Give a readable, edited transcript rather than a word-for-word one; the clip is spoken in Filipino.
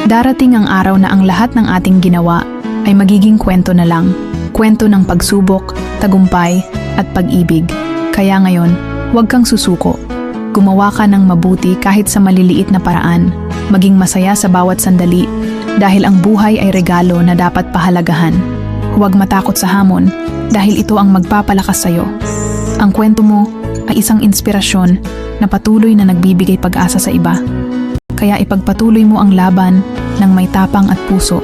Darating ang araw na ang lahat ng ating ginawa ay magiging kwento na lang. Kwento ng pagsubok, tagumpay, at pag-ibig. Kaya ngayon, huwag kang susuko. Gumawa ka ng mabuti kahit sa maliliit na paraan. Maging masaya sa bawat sandali dahil ang buhay ay regalo na dapat pahalagahan. Huwag matakot sa hamon dahil ito ang magpapalakas sa'yo. Ang kwento mo ay isang inspirasyon na patuloy na nagbibigay pag-asa sa iba. Kaya ipagpatuloy mo ang laban ng may tapang at puso.